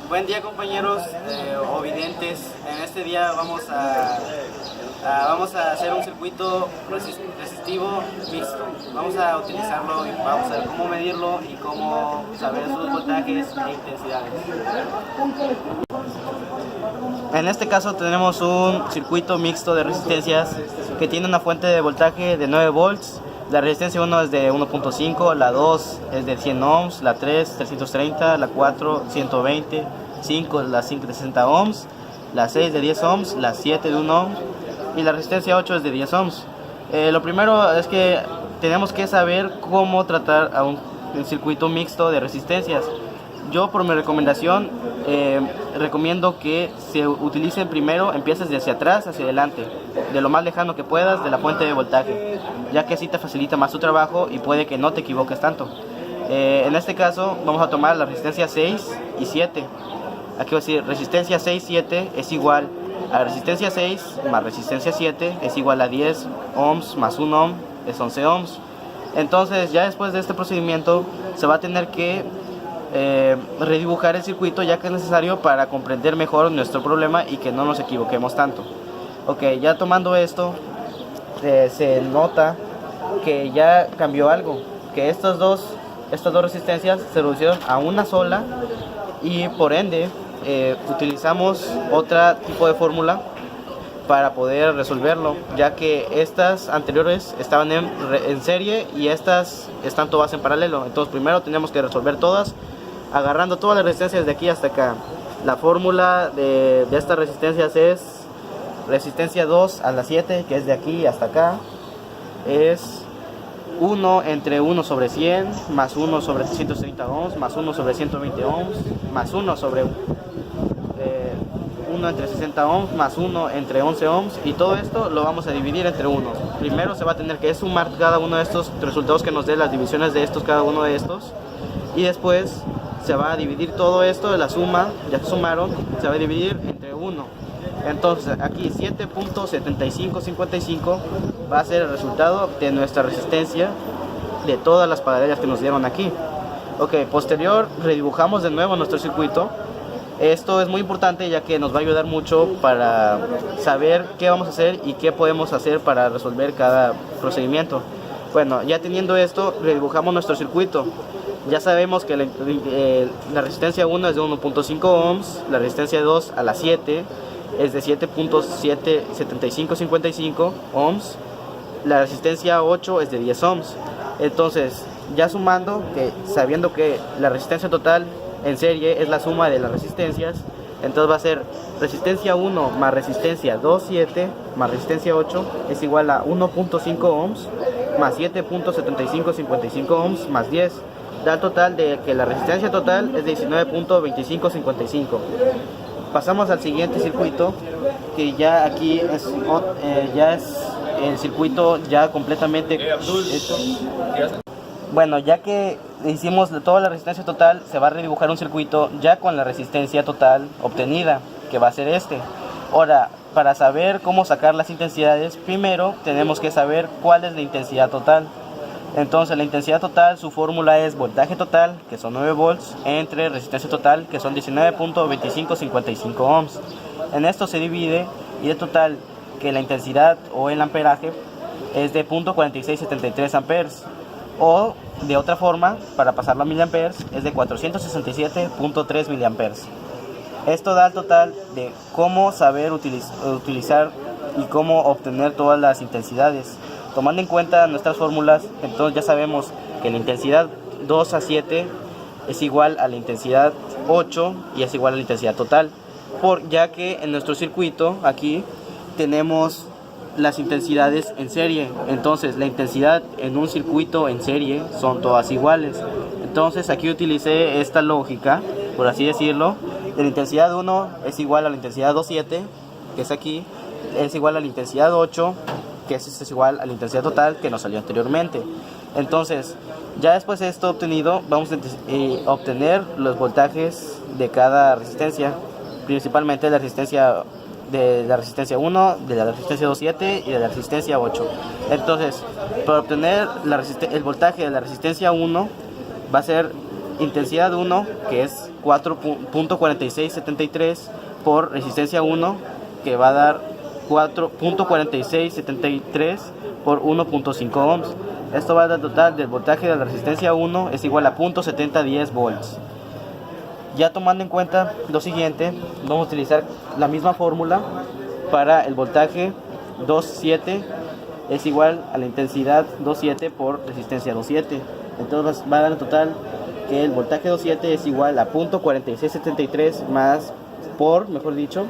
Buen día compañeros o videntes. En este día vamos a hacer un circuito resistivo mixto. Vamos a utilizarlo y vamos a ver cómo medirlo y cómo saber sus voltajes e intensidades. En este caso tenemos un circuito mixto de resistencias que tiene una fuente de voltaje de 9 volts. La resistencia 1 es de 1.5, la 2 es de 100 ohms, la 3 330, la 4 120, 5 la 5 de 60 ohms, la 6 de 10 ohms, la 7 de 1 ohm y la resistencia 8 es de 10 ohms. Lo primero es que tenemos que saber cómo tratar a un circuito mixto de resistencias. Yo, por mi recomendación, recomiendo que se utilicen primero, empieces de hacia atrás hacia adelante, de lo más lejano que puedas de la fuente de voltaje, ya que así te facilita más tu trabajo y puede que no te equivoques tanto. En este caso vamos a tomar la resistencia 6 y 7. Aquí va a decir resistencia 6, 7 es igual a resistencia 6 más resistencia 7 es igual a 10 ohms más 1 ohm es 11 ohms. Entonces ya después de este procedimiento se va a tener que redibujar el circuito, ya que es necesario para comprender mejor nuestro problema y que no nos equivoquemos tanto. Ok, ya tomando esto, se nota que ya cambió algo, que estas dos resistencias se reducieron a una sola y por ende utilizamos otro tipo de fórmula para poder resolverlo, ya que estas anteriores estaban en serie y estas están todas en paralelo. Entonces primero tenemos que resolver todas agarrando todas las resistencias de aquí hasta acá. La fórmula de estas resistencias es resistencia 2 a la 7, que es de aquí hasta acá, es 1 entre 1 sobre 100 más 1 sobre 330 ohms más 1 sobre 120 ohms más 1 sobre 1 entre 60 ohms más 1 entre 11 ohms, y todo esto lo vamos a dividir entre 1. Primero se va a tener que sumar cada uno de estos resultados que nos dé las divisiones de estos, cada uno de estos, y después se va a dividir todo esto de la suma, ya se sumaron, se va a dividir entre 1. Entonces aquí 7.7555 va a ser el resultado de nuestra resistencia de todas las paralelas que nos dieron aquí. Ok, posterior redibujamos de nuevo nuestro circuito. Esto es muy importante, ya que nos va a ayudar mucho para saber qué vamos a hacer y qué podemos hacer para resolver cada procedimiento. Bueno, ya teniendo esto, redibujamos nuestro circuito. Ya sabemos que la resistencia 1 es de 1.5 ohms, la resistencia 2 a la 7 es de 7.7555 ohms, la resistencia 8 es de 10 ohms. Entonces, ya sumando, sabiendo que la resistencia total en serie es la suma de las resistencias, entonces va a ser resistencia 1 más resistencia 2.7 más resistencia 8 es igual a 1.5 ohms más 7.7555 ohms más 10. Da el total de que la resistencia total es de 19.2555. Pasamos al siguiente circuito, que ya aquí es el circuito ya completamente hecho. Bueno, ya que hicimos toda la resistencia total, se va a redibujar un circuito ya con la resistencia total obtenida, que va a ser este. Ahora, para saber cómo sacar las intensidades, primero tenemos que saber cuál es la intensidad total. Entonces la intensidad total, su fórmula es voltaje total, que son 9 volts, entre resistencia total, que son 19.2555 ohms. En esto se divide y de total que la intensidad o el amperaje es de 0.4673 amperes. O de otra forma, para pasarlo a miliamperes, es de 467.3 miliamperes. Esto da el total de cómo saber utilizar y cómo obtener todas las intensidades. Tomando en cuenta nuestras fórmulas, entonces ya sabemos que la intensidad 2 a 7 es igual a la intensidad 8 y es igual a la intensidad total, ya que en nuestro circuito aquí tenemos las intensidades en serie. Entonces la intensidad en un circuito en serie son todas iguales. Entonces aquí utilicé esta lógica, por así decirlo, de la intensidad 1 es igual a la intensidad 2.7, que es aquí, es igual a la intensidad 8, que es igual a la intensidad total que nos salió anteriormente. Entonces, ya después de esto obtenido, vamos a obtener los voltajes de cada resistencia, principalmente la resistencia 1, de la resistencia 2.7 y de la resistencia 8. Entonces, para obtener el voltaje de la resistencia 1 va a ser intensidad 1, que es 4.4673 por resistencia 1, que va a dar 4.4673 por 1.5 ohms. Esto va a dar total del voltaje de la resistencia 1 es igual a 0.7010 volts. Ya tomando en cuenta lo siguiente, vamos a utilizar la misma fórmula para el voltaje 2.7 es igual a la intensidad 2.7 por resistencia 2.7. Entonces va a dar en total que el voltaje 2.7 es igual a 0.4673 más por, mejor dicho,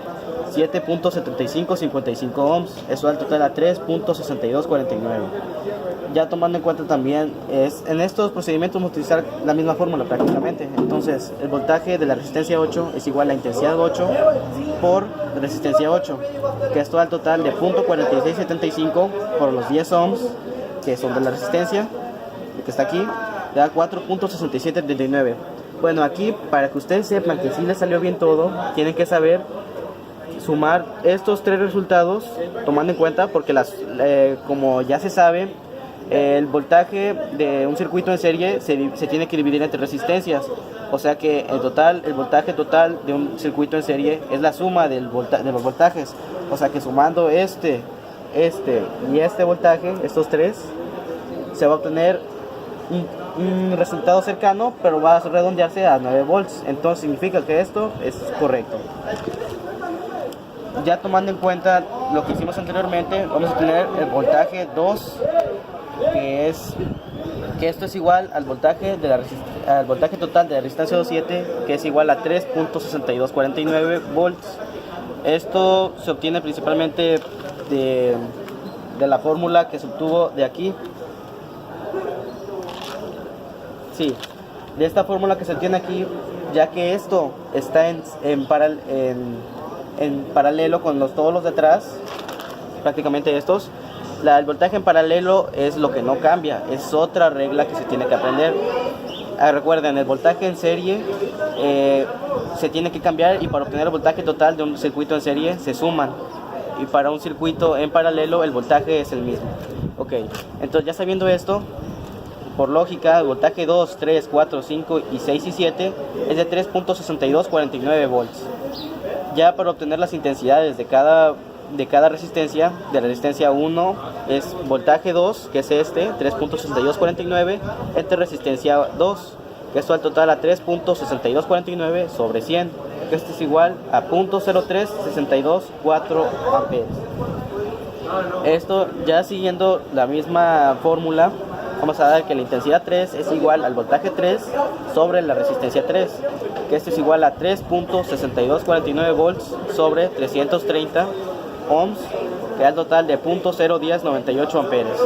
7.7555 ohms. Eso da el total a 3.6249. Ya tomando en cuenta también, en estos procedimientos vamos a utilizar la misma fórmula prácticamente. Entonces, el voltaje de la resistencia 8 es igual a la intensidad 8 por resistencia 8, que esto da el total de 0.4675 por los 10 ohms, que son de la resistencia, que está aquí, da 4.6739. Bueno, aquí, para que ustedes sepan que sí les salió bien todo, tienen que saber sumar estos tres resultados, tomando en cuenta, porque como ya se sabe, el voltaje de un circuito en serie se tiene que dividir entre resistencias. O sea que en total, el voltaje total de un circuito en serie es la suma de los voltajes. O sea que sumando este y este voltaje, estos tres, se va a obtener un resultado cercano, pero va a redondearse a 9 volts. Entonces significa que esto es correcto. Ya tomando en cuenta lo que hicimos anteriormente, vamos a tener el voltaje 2, que esto es igual al voltaje total de la resistencia 2.7, que es igual a 3.6249 volts. Esto se obtiene principalmente de la fórmula que se obtuvo de aquí. Sí, de esta fórmula que se obtiene aquí, ya que esto está en paralelo con todos los de atrás, prácticamente estos. El voltaje en paralelo es lo que no cambia, es otra regla que se tiene que aprender. Recuerden, el voltaje en serie se tiene que cambiar, y para obtener el voltaje total de un circuito en serie se suman, y para un circuito en paralelo el voltaje es el mismo. Ok, entonces ya sabiendo esto, por lógica, el voltaje 2, 3, 4, 5, y 6 y 7 es de 3.6249 volts. Ya para obtener las intensidades de cada resistencia, de la resistencia 1 es voltaje 2, que es 3.6249, entre resistencia 2, que esto al total a 3.6249 sobre 100, que esto es igual a 0.03624 amperes. Esto, ya siguiendo la misma fórmula, vamos a dar que la intensidad 3 es igual al voltaje 3 sobre la resistencia 3, que esto es igual a 3.6249 volts sobre 330 ohms, que da el total de 0.01098 amperes.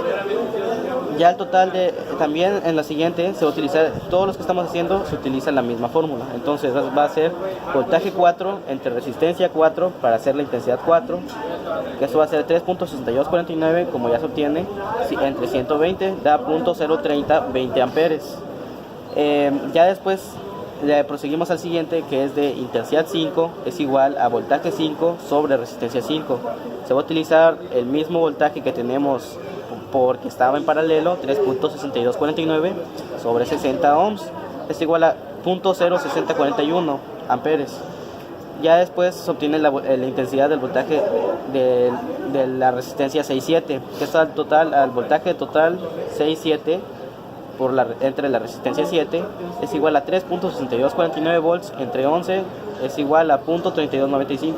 Ya el total también en la siguiente se va a utilizar, todos los que estamos haciendo se utiliza la misma fórmula. Entonces va a ser voltaje 4 entre resistencia 4 para hacer la intensidad 4, que eso va a ser 3.6249, como ya se obtiene, entre 120 da 0.03020 amperes. Ya después proseguimos al siguiente, que es de intensidad 5 es igual a voltaje 5 sobre resistencia 5. Se va a utilizar el mismo voltaje que tenemos porque estaba en paralelo, 3.6249 sobre 60 ohms, es igual a 0.06041 amperes. Ya después se obtiene la intensidad del voltaje de la resistencia 6.7, que es al voltaje total 6.7 entre la resistencia 7 es igual a 3.6249 volts entre 11 es igual a 0.3295.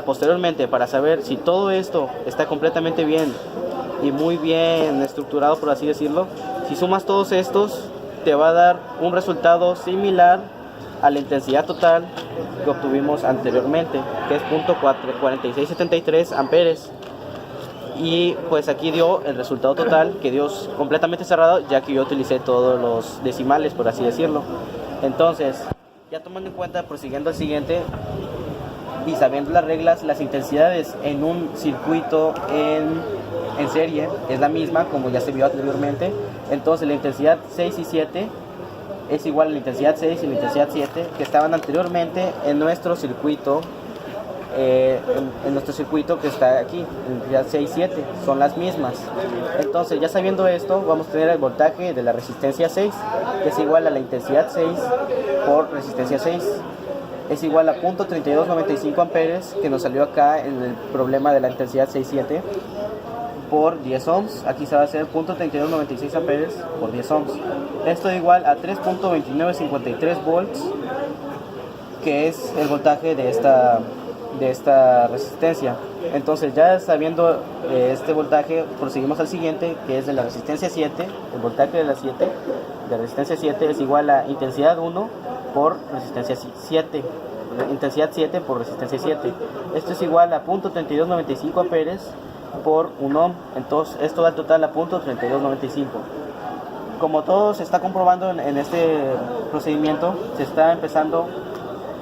Posteriormente, para saber si todo esto está completamente bien y muy bien estructurado, por así decirlo, si sumas todos estos te va a dar un resultado similar a la intensidad total que obtuvimos anteriormente, que es 0.4673 amperes. Y pues aquí dio el resultado total, que dio completamente cerrado, ya que yo utilicé todos los decimales, por así decirlo. Entonces, ya tomando en cuenta, prosiguiendo al siguiente y sabiendo las reglas, las intensidades en un circuito en serie es la misma, como ya se vio anteriormente. Entonces la intensidad 6 y 7 es igual a la intensidad 6 y la intensidad 7 que estaban anteriormente en nuestro circuito. En nuestro circuito que está aquí, ya 6 y 7 son las mismas. Entonces, ya sabiendo esto, vamos a tener el voltaje de la resistencia 6, que es igual a la intensidad 6 por resistencia 6 es igual a 0.3295 amperes, que nos salió acá en el problema de la intensidad 6.7, por 10 ohms. Aquí se va a hacer 0.3296 amperes por 10 ohms. Esto es igual a 3.2953 volts, que es el voltaje de esta resistencia. Entonces, ya sabiendo este voltaje, proseguimos al siguiente, que es de la resistencia 7. El voltaje de la resistencia 7 es igual a intensidad 1 por resistencia 7, intensidad 7 por resistencia 7. Esto es igual a 0.3295 amperes por 1 ohm. Entonces esto da el total a 0.3295. Como todo se está comprobando en este procedimiento,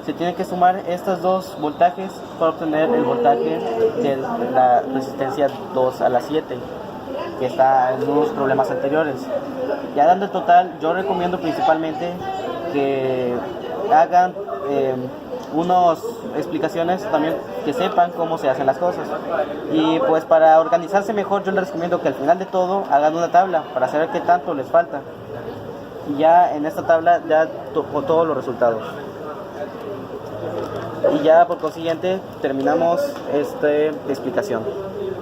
se tienen que sumar estos dos voltajes para obtener el voltaje de la resistencia 2 a la 7, que está en unos problemas anteriores. Ya dando el total, yo recomiendo principalmente que hagan unas explicaciones también, que sepan cómo se hacen las cosas. Y pues para organizarse mejor, yo les recomiendo que al final de todo hagan una tabla para saber qué tanto les falta. Y ya en esta tabla ya con todos los resultados. Y ya por consiguiente terminamos esta explicación.